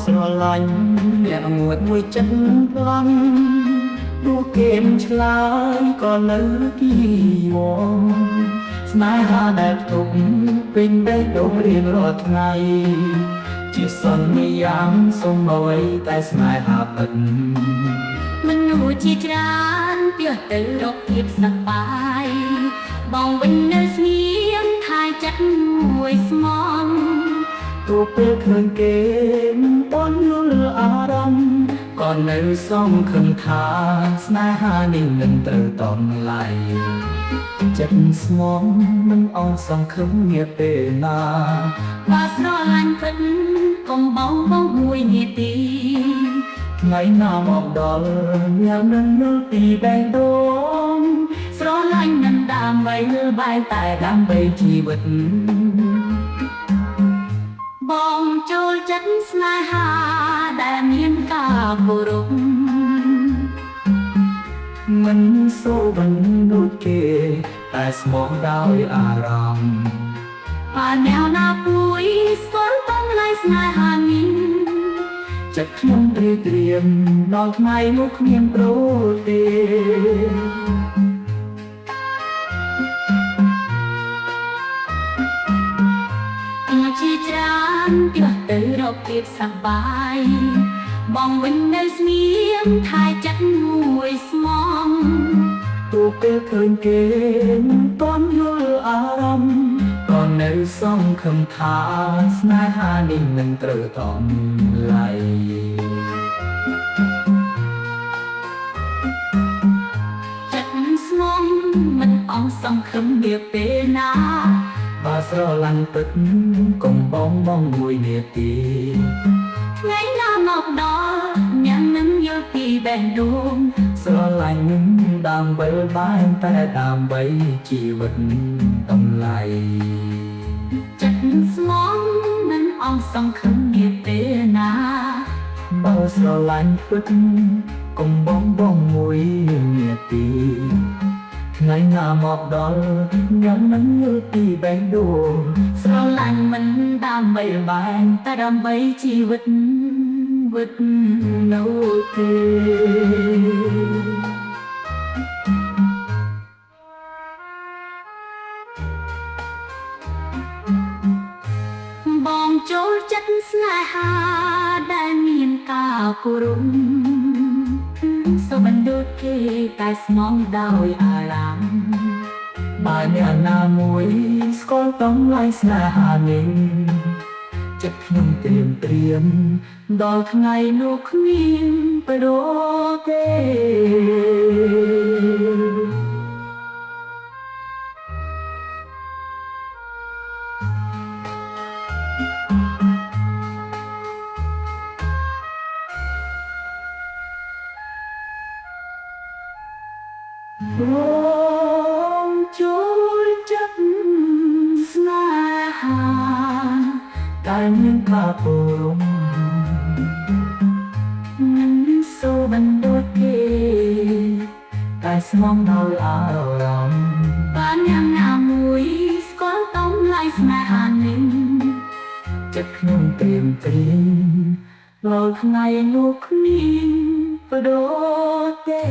ស្រឡាញ់អ្នកងួតមួយចិត្តខ្លាំងព្រោះគេមិនឆ្លើយក៏នៅគីវងស្នេហាដែលទុកពេញបេះដូងរៀងរាល់ថ្ងៃជាសន្យាសូមអ្វីតែស្នេហាពិតមនុស្សជាច្រើនទើបទៅរកភាពសប្បាយបងវិញនៅស្ងៀមថាចិត្តមួយស្មងទោះពេលឃើញគេបនយល់អារម្មណ៍ក៏នៅសង្ឃឹមថាស្នេហានេះនឹងត្រូវតនឡាយចិត្តស្មងមិនអស់សង្ឃឹមងារពេលណាបើស្រឡាញ់ពិតកុំបោកមួយនាទីថ្ងៃណាមកដល់យ៉ាងនឹងយល់ពីបេះដូងស្រឡាញ់មិនដើម្បីបែរតែដើម្បីជីវិតបងចូលចិត្តស្នេហាដែលមានការគោរពមិនសូវបន្ដូចគេតែស្មោះដោយអារម្មណ៍បានអ្នកណាពួយស្គាល់បំលែងស្នេហានេះចិត្តខ្ញុំត្រៀមដល់ថ្ងៃនោះគ្មានប្រទេជាច្រើនទើបទៅរកភាពសប្បាយបងវិញនៅស្ងៀមថាចិត្តមួយស្មងទោះពេលឃើញគេមិនតន់យល់អារម្មណ៍ក៏នៅសង្ឃឹមថាស្នេហានេះនឹងត្រូវតនឡាយចិត្តស្មងមិនអស់សង្ឃឹមវាពេលណាបើស្រឡាញ់ពិតកុំបងមួយនាទីថ្ងៃណាមកដល់អ្នកនឹងយល់ពីបេះដូងស្រឡាញ់ដើម្បីបានតែដើម្បីជីវិតតម្លៃចិត្តស្មងមិនអស់សង្ឃឹមវាពេលណាបើស្រឡាញ់ពិតកុំបងមួយនាទីថ្ងៃណាមកដល់ខ្ញុំនឹងយល់ពីបេះដូងស្រឡាញ់មិនដើម្បីបានតែដើម្បីជីវិតវិតនៅទេបងចូលចិត្តស្នេហាដែលមានការគោរពសូមដូចគេតែស្មងដោយអារម្មណ៍បើអ្នកណាមួយស្គាល់តំលៃស្នេហានេះចិត្តខ្ញុំត្រៀមដល់ថ្ងៃនោះគ្មានប្រទេបងចូលចិត្តស្នេហាតែមានការគោរពមិនសូវបន្ដូចគេតែស្មងដោយអារម្មណ៍បានយ៉ាងណាមួយស្គាល់តំលៃស្នេហានេះចិត្តខ្ញុំត្រៀមដល់ថ្ងៃនោះគ្មានប្រទេ